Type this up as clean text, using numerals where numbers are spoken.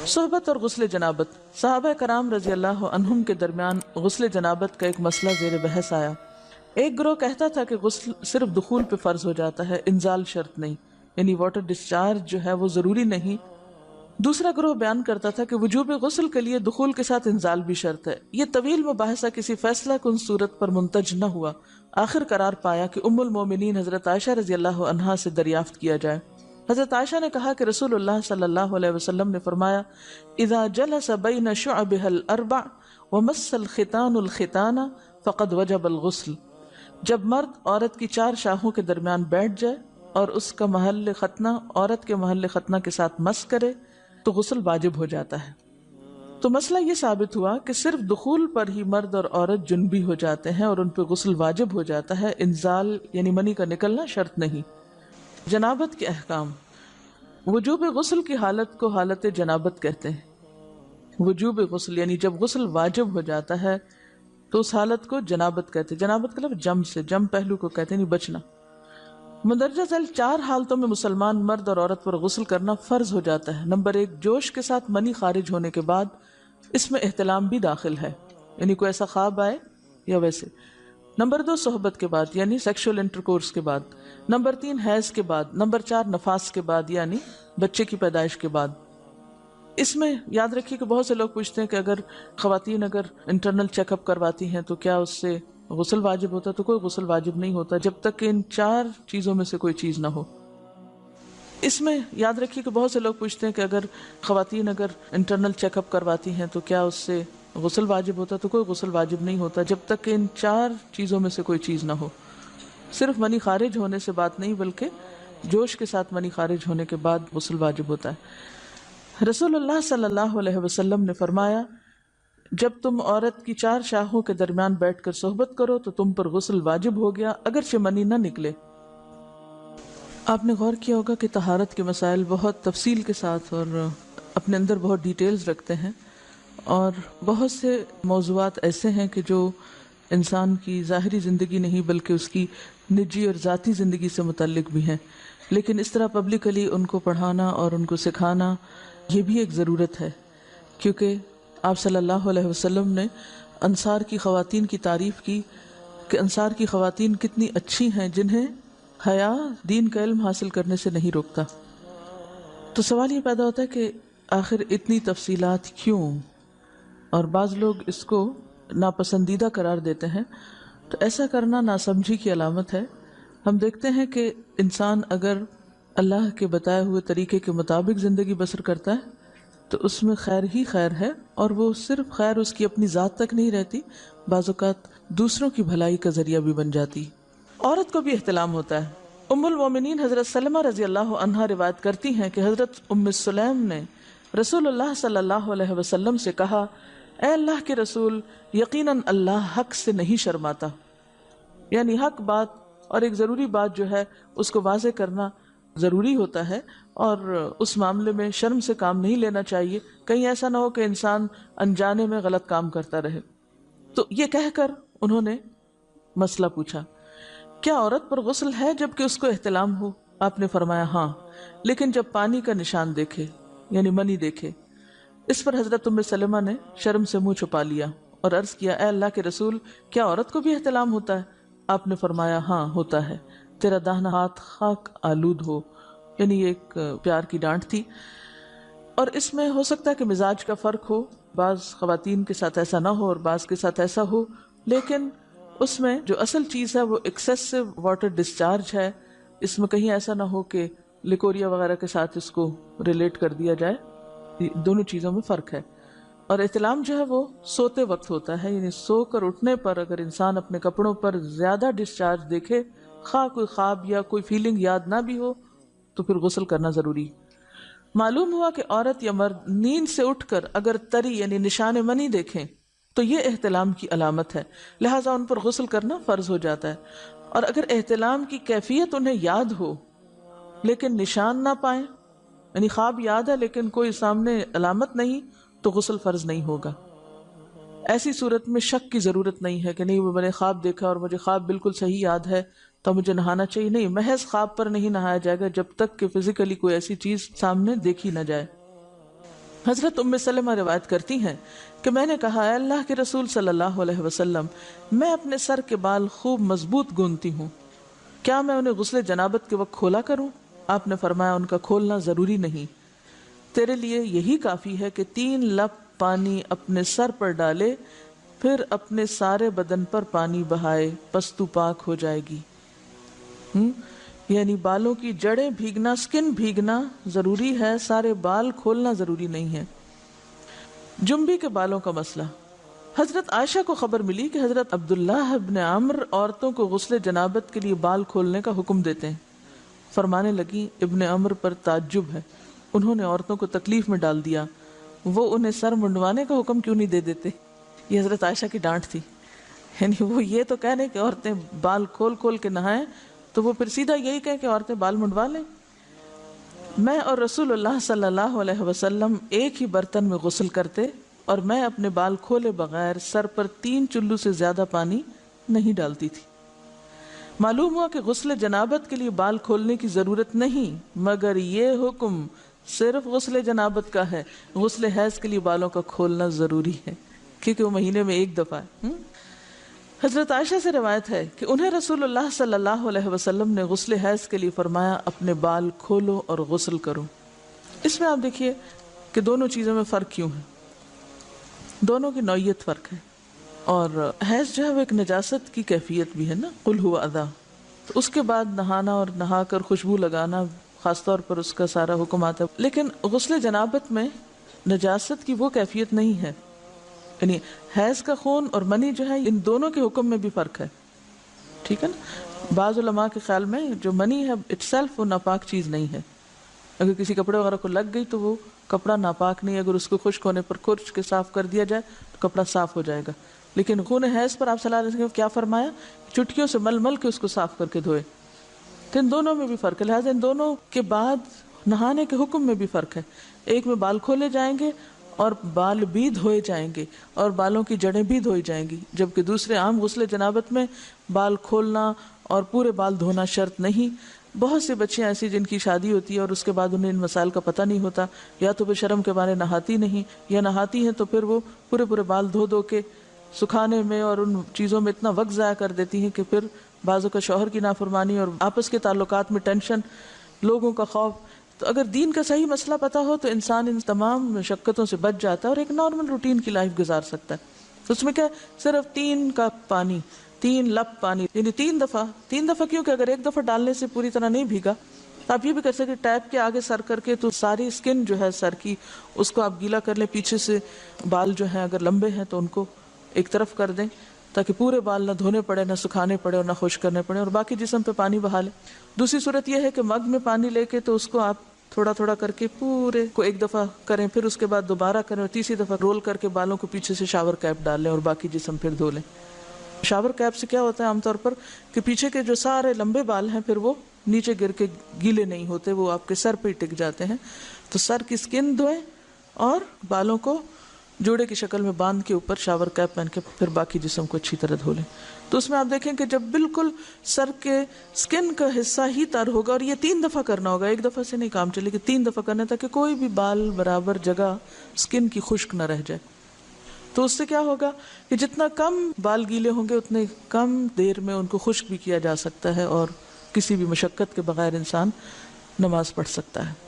صحبت اور غسل جنابت۔ صحابہ کرام رضی اللہ عنہم کے درمیان غسل جنابت کا ایک مسئلہ زیر بحث آیا۔ ایک گروہ کہتا تھا کہ غسل صرف دخول پہ فرض ہو جاتا ہے، انزال شرط نہیں، یعنی واٹر ڈسچارج جو ہے وہ ضروری نہیں۔ دوسرا گروہ بیان کرتا تھا کہ وجوب غسل کے لیے دخول کے ساتھ انزال بھی شرط ہے۔ یہ طویل مباحثہ کسی فیصلہ کن صورت پر منتج نہ ہوا۔ آخر قرار پایا کہ ام المومنین حضرت عائشہ رضی اللہ عنہا سے دریافت کیا جائے۔ حضرت عائشہ نے کہا کہ رسول اللہ صلی اللہ علیہ وسلم نے فرمایا، اذا جلس بین شعبها الاربع ومس الختان الختان فقد وجب الغسل۔ جب مرد عورت کی چار شاخوں کے درمیان بیٹھ جائے اور اس کا محل ختنہ عورت کے محل ختنہ کے ساتھ مس کرے تو غسل واجب ہو جاتا ہے۔ تو مسئلہ یہ ثابت ہوا کہ صرف دخول پر ہی مرد اور عورت جنبی ہو جاتے ہیں اور ان پہ غسل واجب ہو جاتا ہے، انزال یعنی منی کا نکلنا شرط نہیں۔ جنابت کے احکام۔ وجوب غسل کی حالت کو حالت جنابت کہتے ہیں۔ وجوب غسل یعنی جب غسل واجب ہو جاتا ہے تو اس حالت کو جنابت کہتے ہیں۔ جنابت کا لفظ جم سے، جم پہلو کو کہتے ہیں، نہیں بچنا۔ مندرجہ ذیل چار حالتوں میں مسلمان مرد اور عورت پر غسل کرنا فرض ہو جاتا ہے۔ نمبر 1، جوش کے ساتھ منی خارج ہونے کے بعد، اس میں احتلام بھی داخل ہے، یعنی کوئی ایسا خواب آئے یا ویسے۔ نمبر 2، صحبت کے بعد یعنی سیکشول انٹرکورس کے بعد۔ نمبر 3، حیض کے بعد۔ نمبر 4، نفاس کے بعد یعنی بچے کی پیدائش کے بعد۔ اس میں یاد رکھیے کہ بہت سے لوگ پوچھتے ہیں کہ اگر خواتین انٹرنل چیک اپ کرواتی ہیں تو کیا اس سے غسل واجب ہوتا ہے؟ تو کوئی غسل واجب نہیں ہوتا جب تک کہ ان چار چیزوں میں سے کوئی چیز نہ ہو۔ اس میں یاد رکھیے کہ بہت سے لوگ پوچھتے ہیں کہ اگر خواتین انٹرنل چیک اپ کرواتی ہیں تو کیا اس سے غسل واجب ہوتا ہے؟ تو کوئی غسل واجب نہیں ہوتا جب تک کہ ان چار چیزوں میں سے کوئی چیز نہ ہو۔ صرف منی خارج ہونے سے بات نہیں، بلکہ جوش کے ساتھ منی خارج ہونے کے بعد غسل واجب ہوتا ہے۔ رسول اللہ صلی اللہ علیہ وسلم نے فرمایا، جب تم عورت کی چار شاخوں کے درمیان بیٹھ کر صحبت کرو تو تم پر غسل واجب ہو گیا، اگرچہ منی نہ نکلے۔ آپ نے غور کیا ہوگا کہ طہارت کے مسائل بہت تفصیل کے ساتھ اور اپنے اندر بہت ڈیٹیلز رکھتے ہیں، اور بہت سے موضوعات ایسے ہیں کہ جو انسان کی ظاہری زندگی نہیں بلکہ اس کی نجی اور ذاتی زندگی سے متعلق بھی ہیں، لیکن اس طرح پبلکلی ان کو پڑھانا اور ان کو سکھانا یہ بھی ایک ضرورت ہے، کیونکہ آپ صلی اللہ علیہ وسلم نے انصار کی خواتین کی تعریف کی کہ انصار کی خواتین کتنی اچھی ہیں جنہیں حیا دین کا علم حاصل کرنے سے نہیں روکتا۔ تو سوال یہ پیدا ہوتا ہے کہ آخر اتنی تفصیلات کیوں؟ اور بعض لوگ اس کو ناپسندیدہ قرار دیتے ہیں، تو ایسا کرنا ناسمجھی کی علامت ہے۔ ہم دیکھتے ہیں کہ انسان اگر اللہ کے بتائے ہوئے طریقے کے مطابق زندگی بسر کرتا ہے تو اس میں خیر ہی خیر ہے، اور وہ صرف خیر اس کی اپنی ذات تک نہیں رہتی، بعض اوقات دوسروں کی بھلائی کا ذریعہ بھی بن جاتی۔ عورت کو بھی احتلام ہوتا ہے۔ ام المومنین حضرت سلمہ رضی اللہ عنہا روایت کرتی ہیں کہ حضرت ام سلیم نے رسول اللہ صلی اللہ علیہ وسلم سے کہا، اے اللہ کے رسول، یقیناً اللہ حق سے نہیں شرماتا، یعنی حق بات اور ایک ضروری بات جو ہے اس کو واضح کرنا ضروری ہوتا ہے، اور اس معاملے میں شرم سے کام نہیں لینا چاہیے، کہیں ایسا نہ ہو کہ انسان انجانے میں غلط کام کرتا رہے۔ تو یہ کہہ کر انہوں نے مسئلہ پوچھا، کیا عورت پر غسل ہے جبکہ اس کو احتلام ہو؟ آپ نے فرمایا ہاں، لیکن جب پانی کا نشان دیکھے یعنی منی دیکھے۔ اس پر حضرت ام سلمہ نے شرم سے منہ چھپا لیا اور عرض کیا، اے اللہ کے رسول، کیا عورت کو بھی احتلام ہوتا ہے؟ آپ نے فرمایا ہاں ہوتا ہے، تیرا داہنا ہاتھ خاک آلود ہو، یعنی یہ ایک پیار کی ڈانٹ تھی۔ اور اس میں ہو سکتا ہے کہ مزاج کا فرق ہو، بعض خواتین کے ساتھ ایسا نہ ہو اور بعض کے ساتھ ایسا ہو، لیکن اس میں جو اصل چیز ہے وہ ایکسیسو واٹر ڈسچارج ہے۔ اس میں کہیں ایسا نہ ہو کہ لیکوریا وغیرہ کے ساتھ اس کو ریلیٹ کر دیا جائے، دونوں چیزوں میں فرق ہے۔ اور احتلام جو ہے وہ سوتے وقت ہوتا ہے، یعنی سو کر اٹھنے پر اگر انسان اپنے کپڑوں پر زیادہ ڈسچارج دیکھے، خواہ کوئی خواب یا کوئی فیلنگ یاد نہ بھی ہو، تو پھر غسل کرنا ضروری۔ معلوم ہوا کہ عورت یا مرد نیند سے اٹھ کر اگر تری یعنی نشان منی دیکھیں تو یہ احتلام کی علامت ہے، لہٰذا ان پر غسل کرنا فرض ہو جاتا ہے۔ اور اگر احتلام کی کیفیت انہیں یاد ہو لیکن نشان نہ پائیں، یعنی خواب یاد ہے لیکن کوئی سامنے علامت نہیں، تو غسل فرض نہیں ہوگا۔ ایسی صورت میں شک کی ضرورت نہیں ہے کہ نہیں وہ میں نے خواب دیکھا اور مجھے خواب بالکل صحیح یاد ہے تو مجھے نہانا چاہیے، نہیں، محض خواب پر نہیں نہایا جائے گا جب تک کہ فزیکلی کوئی ایسی چیز سامنے دیکھی نہ جائے۔ حضرت ام سلمہ روایت کرتی ہیں کہ میں نے کہا اے اللہ کے رسول صلی اللہ علیہ وسلم، میں اپنے سر کے بال خوب مضبوط گونتی ہوں، کیا میں انہیں غسل جنابت کے وقت کھولا کروں؟ آپ نے فرمایا ان کا کھولنا ضروری نہیں، تیرے لیے یہی کافی ہے کہ 3 لپ پانی اپنے سر پر ڈالے، پھر اپنے سارے بدن پر پانی بہائے، پس تو پاک ہو جائے گی۔ یعنی بالوں کی جڑیں بھیگنا، سکن بھیگنا ضروری ہے، سارے بال کھولنا ضروری نہیں ہے۔ جنبی کے بالوں کا مسئلہ، حضرت عائشہ کو خبر ملی کہ حضرت عبداللہ ابن عمرو عورتوں کو غسل جنابت کے لیے بال کھولنے کا حکم دیتے ہیں۔ فرمانے لگی ابن عمرو پر تعجب ہے، انہوں نے عورتوں کو تکلیف میں ڈال دیا، وہ انہیں سر منڈوانے کا حکم کیوں نہیں دے دیتے؟ یہ حضرت عائشہ کی ڈانٹ تھی، یعنی وہ یہ تو کہنے کہ عورتیں بال کھول کھول کے نہائیں، تو وہ پھر سیدھا یہی کہیں کہ عورتیں بال منڈوا لیں۔ میں اور رسول اللہ صلی اللہ علیہ وسلم ایک ہی برتن میں غسل کرتے، اور میں اپنے بال کھولے بغیر سر پر 3 چلو سے زیادہ پانی نہیں ڈالتی تھی۔ معلوم ہوا کہ غسل جنابت کے لیے بال کھولنے کی ضرورت نہیں، مگر یہ حکم صرف غسل جنابت کا ہے، غسل حیض کے لیے بالوں کا کھولنا ضروری ہے کیونکہ وہ مہینے میں ایک دفعہ ہے۔ حضرت عائشہ سے روایت ہے کہ انہیں رسول اللہ صلی اللہ علیہ وسلم نے غسل حیض کے لیے فرمایا اپنے بال کھولو اور غسل کرو۔ اس میں آپ دیکھیے کہ دونوں چیزوں میں فرق کیوں ہے، دونوں کی نوعیت فرق ہے، اور حیض جو ہے وہ ایک نجاست کی کیفیت بھی ہے نا، قل ہوا اذی، تو اس کے بعد نہانا اور نہا کر خوشبو لگانا خاص طور پر اس کا سارا حکم آتا ہے، لیکن غسل جنابت میں نجاست کی وہ کیفیت نہیں ہے، یعنی حیض کا خون اور منی جو ہے ان دونوں کے حکم میں بھی فرق ہے، ٹھیک ہے نا۔ بعض علماء کے خیال میں جو منی ہے اٹ سیلف وہ ناپاک چیز نہیں ہے، اگر کسی کپڑے وغیرہ کو لگ گئی تو وہ کپڑا ناپاک نہیں، اگر اس کو خشک ہونے پر کھرچ کے صاف کر دیا جائے تو کپڑا صاف ہو جائے گا، لیکن خون حیض پر آپ صلی اللہ علیہ وسلم کیا فرمایا، چٹکیوں سے مل مل کے اس کو صاف کر کے دھوئے، تو ان دونوں میں بھی فرق ہے، لہٰذا ان دونوں کے بعد نہانے کے حکم میں بھی فرق ہے، ایک میں بال کھولے جائیں گے اور بال بھی دھوئے جائیں گے اور بالوں کی جڑیں بھی دھوئی جائیں گی، جبکہ دوسرے عام غسل جنابت میں بال کھولنا اور پورے بال دھونا شرط نہیں۔ بہت سی بچیاں ایسی جن کی شادی ہوتی ہے اور اس کے بعد انہیں ان مسائل کا پتہ نہیں ہوتا، یا تو وہ شرم کے مارے نہاتی نہیں، یا نہاتی ہیں تو پھر وہ پورے بال دھو دھو کے سکھانے میں اور ان چیزوں میں اتنا وقت ضائع کر دیتی ہیں کہ پھر بعضوں کا شوہر کی نافرمانی اور آپس کے تعلقات میں ٹینشن، لوگوں کا خوف۔ تو اگر دین کا صحیح مسئلہ پتا ہو تو انسان ان تمام مشقتوں سے بچ جاتا ہے اور ایک نارمل روٹین کی لائف گزار سکتا ہے۔ اس میں کیا صرف 3 کپ پانی، 3 لپ پانی، یعنی 3 دفعہ کیونکہ اگر ایک دفعہ ڈالنے سے پوری طرح نہیں بھیگا تو آپ یہ بھی کر سکتے ٹیپ کے آگے سر کر کے تو ساری اسکن جو ہے سر کی اس کو آپ گیلا کر لیں، پیچھے سے بال جو ہیں اگر لمبے ہیں تو ان کو ایک طرف کر دیں تاکہ پورے بال نہ دھونے پڑے، نہ سکھانے پڑے اور نہ خشک کرنے پڑے، اور باقی جسم پہ پانی بہا لیں۔ دوسری صورت یہ ہے کہ مگ میں پانی لے کے تو اس کو آپ تھوڑا تھوڑا کر کے پورے کو ایک دفعہ کریں، پھر اس کے بعد دوبارہ کریں اور تیسری دفعہ رول کر کے بالوں کو پیچھے سے شاور کیپ ڈال لیں اور باقی جسم پھر دھو لیں۔ شاور کیپ سے کیا ہوتا ہے عام طور پر کہ پیچھے کے جو سارے لمبے بال ہیں پھر وہ نیچے گر کے گیلے نہیں ہوتے، وہ آپ کے سر پہ ٹک جاتے ہیں، تو سر کی اسکن دھوئیں اور بالوں کو جوڑے کی شکل میں باندھ کے اوپر شاور کیپ پہن کے پھر باقی جسم کو اچھی طرح دھو لیں۔ تو اس میں آپ دیکھیں کہ جب بالکل سر کے سکن کا حصہ ہی تر ہوگا، اور یہ 3 دفعہ کرنا ہوگا، ایک دفعہ سے نہیں کام چلے کہ 3 دفعہ کرنا، تاکہ کوئی بھی بال برابر جگہ سکن کی خشک نہ رہ جائے۔ تو اس سے کیا ہوگا کہ جتنا کم بال گیلے ہوں گے اتنے کم دیر میں ان کو خشک بھی کیا جا سکتا ہے اور کسی بھی مشقت کے بغیر انسان نماز پڑھ سکتا ہے۔